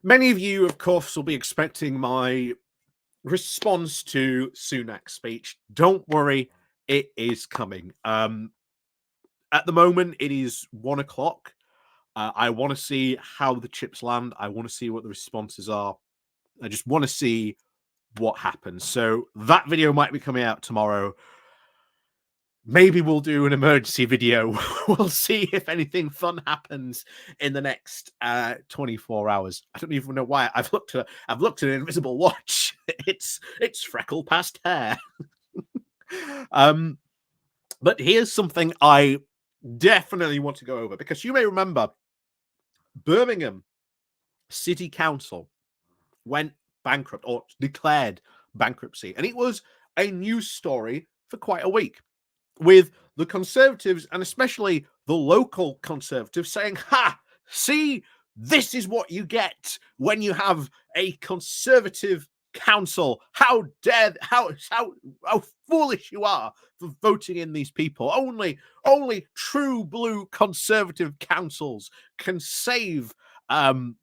Many of you, of course, will be expecting my response to Sunak's speech. Don't worry, it is coming. At the moment, it is 1 o'clock. I want to see how the chips land. I want to see what the responses are. I just want to see what happens. So that video might be coming out tomorrow. Maybe we'll do an emergency video. We'll see if anything fun happens in the next 24 hours. I don't even know why. I've looked at an invisible watch. It's freckle past hair. But here's something I definitely want to go over, because you may remember Birmingham City Council went bankrupt or declared bankruptcy, and it was a news story for quite a week, with the Conservatives, and especially the local Conservatives, saying, ha, see, this is what you get when you have a Conservative council. How foolish you are for voting in these people. Only true blue Conservative councils can save the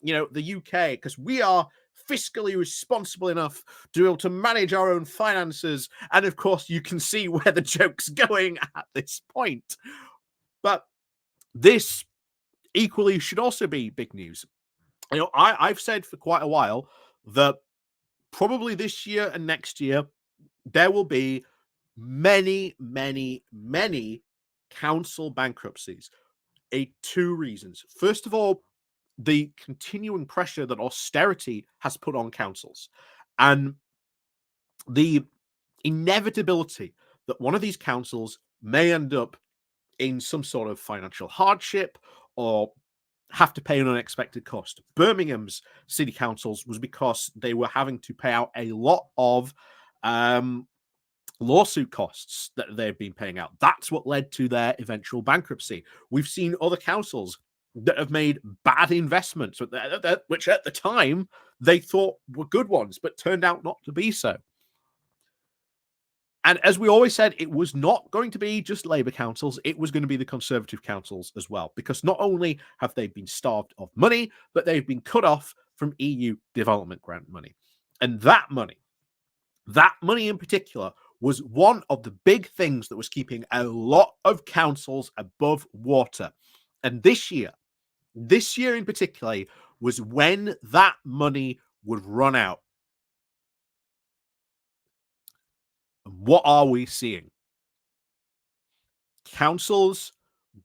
UK, because we are fiscally responsible enough to be able to manage our own finances. And of course, you can see where the joke's going at this point. But this equally should also be big news. I've said for quite a while that probably this year and next year, there will be many, many, many council bankruptcies. Two reasons. First of all, the continuing pressure that austerity has put on councils, and the inevitability that one of these councils may end up in some sort of financial hardship or have to pay an unexpected cost. Birmingham's city councils was because they were having to pay out a lot of lawsuit costs that they've been paying out. That's what led to their eventual bankruptcy. We've seen other councils that have made bad investments, which at the time they thought were good ones, but turned out not to be so. And as we always said, it was not going to be just Labour councils, it was going to be the Conservative councils as well, because not only have they been starved of money, but they've been cut off from EU development grant money. And that money in particular, was one of the big things that was keeping a lot of councils above water. And this year in particular, was when that money would run out. And what are we seeing? Councils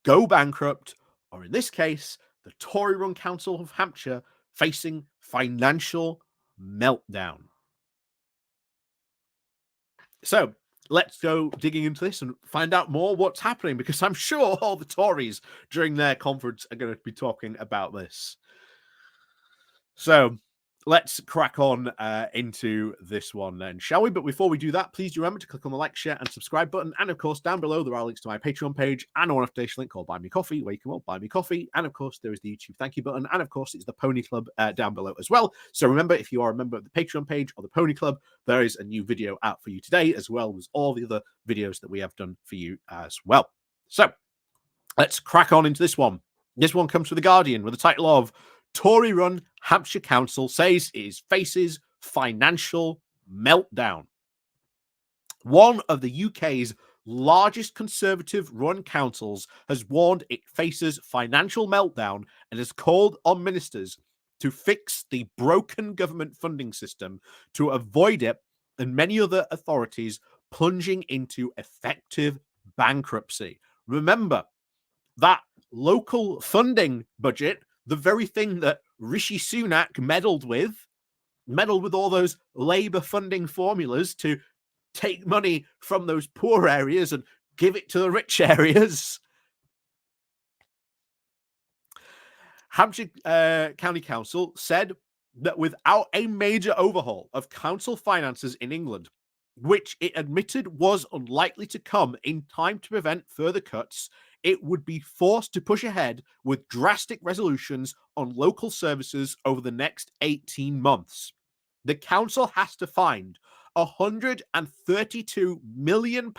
go bankrupt, or in this case, the Tory-run Council of Hampshire facing financial meltdown. So let's go digging into this and find out more what's happening, because I'm sure all the Tories during their conference are going to be talking about this. So let's crack on into this one then, shall we? But before we do that, please do remember to click on the like, share, and subscribe button. And of course, down below, there are links to my Patreon page and a one-off link called Buy Me Coffee, where you can buy me coffee. And of course, there is the YouTube thank you button. And of course, it's the Pony Club down below as well. So remember, if you are a member of the Patreon page or the Pony Club, there is a new video out for you today, as well as all the other videos that we have done for you as well. So let's crack on into this one. This one comes from The Guardian with the title of Tory-run Hampshire Council says it faces financial meltdown. One of the UK's largest Conservative-run councils has warned it faces financial meltdown and has called on ministers to fix the broken government funding system to avoid it, and many other authorities plunging into effective bankruptcy. Remember, that local funding budget, the very thing that Rishi Sunak meddled with all those Labour funding formulas to take money from those poor areas and give it to the rich areas. Hampshire County Council said that without a major overhaul of council finances in England, which it admitted was unlikely to come in time to prevent further cuts, it would be forced to push ahead with drastic resolutions on local services over the next 18 months. The council has to find £132 million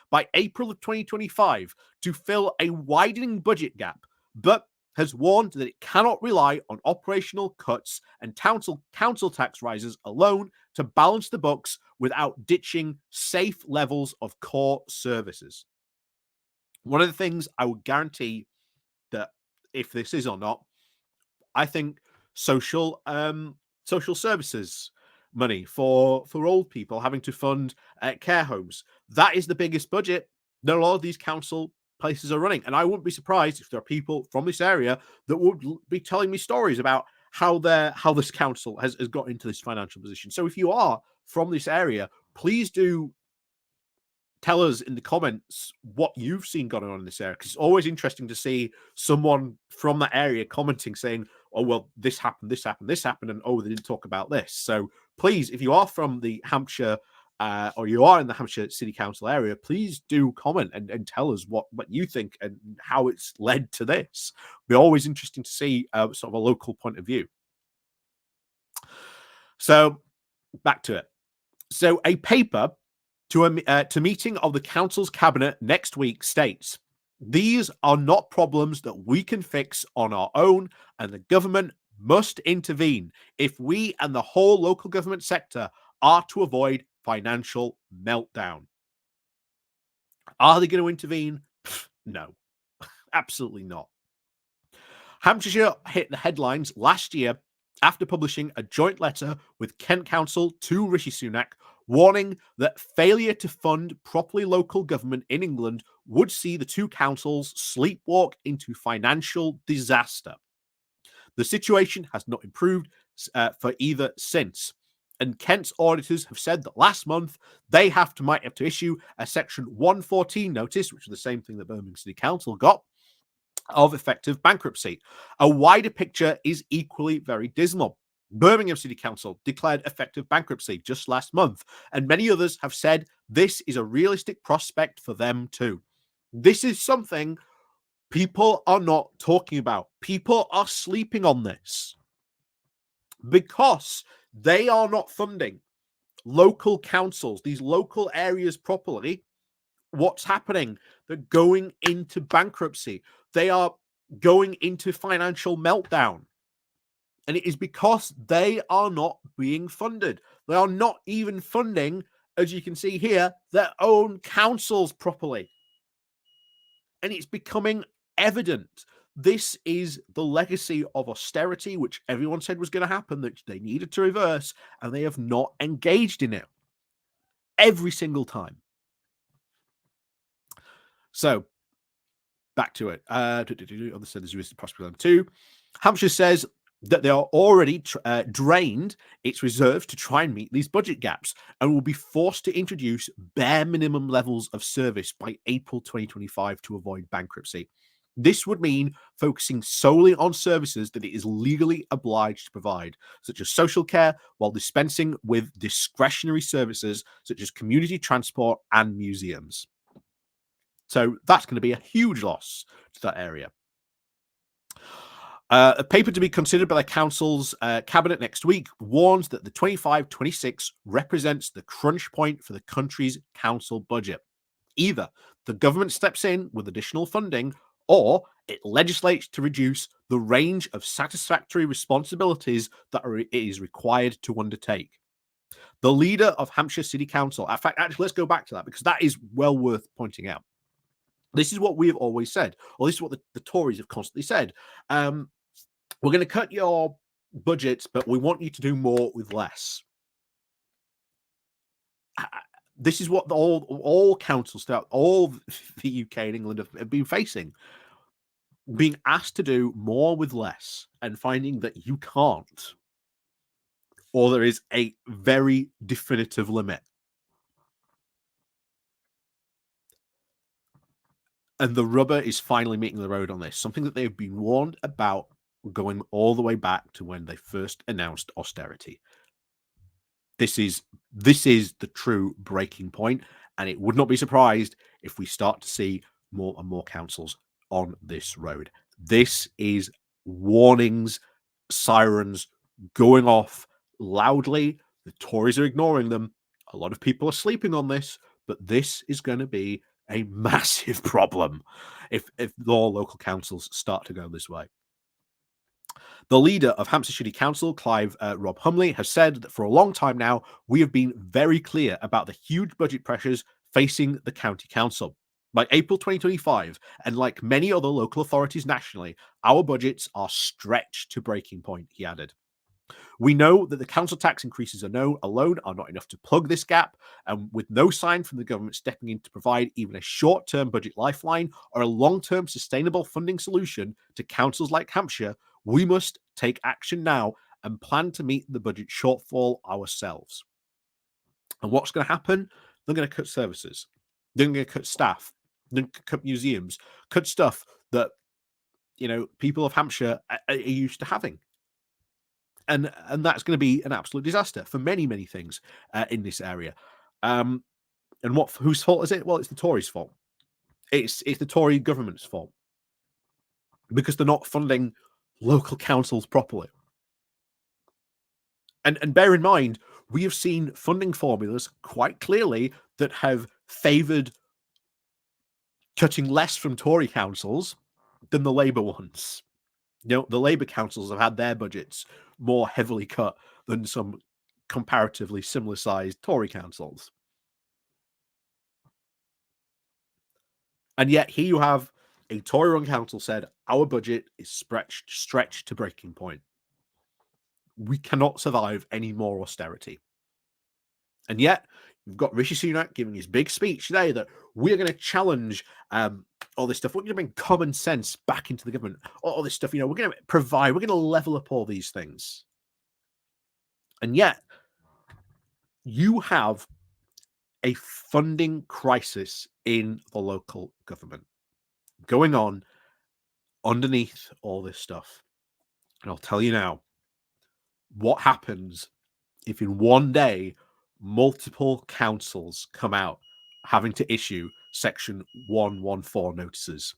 by April of 2025 to fill a widening budget gap, but has warned that it cannot rely on operational cuts and council tax rises alone to balance the books without ditching safe levels of core services. One of the things I would guarantee that if this is or not, I think social services money for old people having to fund care homes, that is the biggest budget that a lot of these council places are running. And I wouldn't be surprised if there are people from this area that would be telling me stories about how this council has got into this financial position. So if you are from this area, please do tell us in the comments what you've seen going on in this area, because it's always interesting to see someone from that area commenting saying, oh, well, this happened, and oh, they didn't talk about this. So please, if you are from the Hampshire or you are in the Hampshire City Council area, please do comment and tell us what you think and how it's led to this. It'll be always interesting to see sort of a local point of view. So back to it. So a paper to meeting of the council's cabinet next week states, these are not problems that we can fix on our own, and the government must intervene if we and the whole local government sector are to avoid financial meltdown. Are they going to intervene? No, absolutely not. Hampshire hit the headlines last year after publishing a joint letter with Kent Council to Rishi Sunak, warning that failure to fund properly local government in England would see the two councils sleepwalk into financial disaster. The situation has not improved for either since, and Kent's auditors have said that last month they might have to issue a Section 114 notice, which is the same thing that Birmingham City Council got, of effective bankruptcy. A wider picture is equally very dismal. Birmingham City Council declared effective bankruptcy just last month, and many others have said this is a realistic prospect for them too. This is something people are not talking about. People are sleeping on this because they are not funding local councils, these local areas properly. What's happening? They're going into bankruptcy. They are going into financial meltdown. And it is because they are not being funded. They are not even funding, as you can see here, their own councils properly. And it's becoming evident. This is the legacy of austerity, which everyone said was going to happen, that they needed to reverse, and they have not engaged in it every single time. So, back to it. On the side, there's a prospect too. Hampshire says that they are already drained its reserves to try and meet these budget gaps and will be forced to introduce bare minimum levels of service by April 2025 to avoid bankruptcy. This would mean focusing solely on services that it is legally obliged to provide, such as social care, while dispensing with discretionary services such as community transport and museums. So that's going to be a huge loss to that area. A paper to be considered by the council's cabinet next week warns that the 25-26 represents the crunch point for the country's council budget. Either the government steps in with additional funding, or it legislates to reduce the range of satisfactory responsibilities that it is required to undertake. The leader of Hampshire City Council, in fact, actually, let's go back to that because that is well worth pointing out. This is what we have always said, or this is what the Tories have constantly said. We're going to cut your budgets, but we want you to do more with less. This is what all councils throughout all the UK and England have been facing. Being asked to do more with less and finding that you can't, or there is a very definitive limit. And the rubber is finally meeting the road on this, something that they've been warned about going all the way back to when they first announced austerity. This is the true breaking point, and it would not be surprised if we start to see more and more councils on this road. This is warnings, sirens going off loudly. The Tories are ignoring them. A lot of people are sleeping on this, but this is going to be a massive problem if all local councils start to go this way. The leader of Hampshire City Council, Rob Humley, has said that for a long time now, we have been very clear about the huge budget pressures facing the county council. By April 2025, and like many other local authorities nationally, our budgets are stretched to breaking point, he added. We know that the council tax increases alone are not enough to plug this gap, and with no sign from the government stepping in to provide even a short-term budget lifeline or a long-term sustainable funding solution to councils like Hampshire, we must take action now and plan to meet the budget shortfall ourselves. And what's going to happen? They're going to cut services. They're going to cut staff. They're going to cut museums, cut stuff that, people of Hampshire are used to having. And that's going to be an absolute disaster for many, many things in this area. And whose fault is it? Well, it's the Tories' fault. It's the Tory government's fault because they're not funding local councils properly. And bear in mind, we have seen funding formulas quite clearly that have favoured cutting less from Tory councils than the Labour ones. The Labour councils have had their budgets more heavily cut than some comparatively similar sized Tory councils. And yet here you have a Tory-run council said, our budget is stretched to breaking point. We cannot survive any more austerity. And yet you've got Rishi Sunak giving his big speech today that we're going to challenge all this stuff. We're going to bring common sense back into the government. All this stuff, we're going to level up all these things. And yet you have a funding crisis in the local government going on underneath all this stuff. And I'll tell you now, what happens if in one day multiple councils come out having to issue Section 114 notices?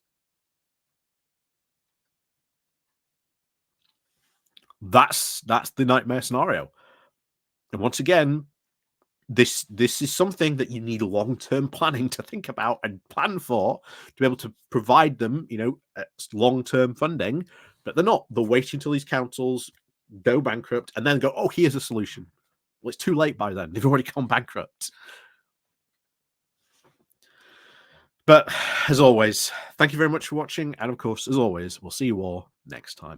That's the nightmare scenario. And once again, this is something that you need long-term planning to think about and plan for to be able to provide them, long-term funding. But they're not. They're waiting until these councils go bankrupt and then go, oh, here's a solution. Well, it's too late by then. They've already gone bankrupt. But as always, thank you very much for watching. And of course, as always, we'll see you all next time.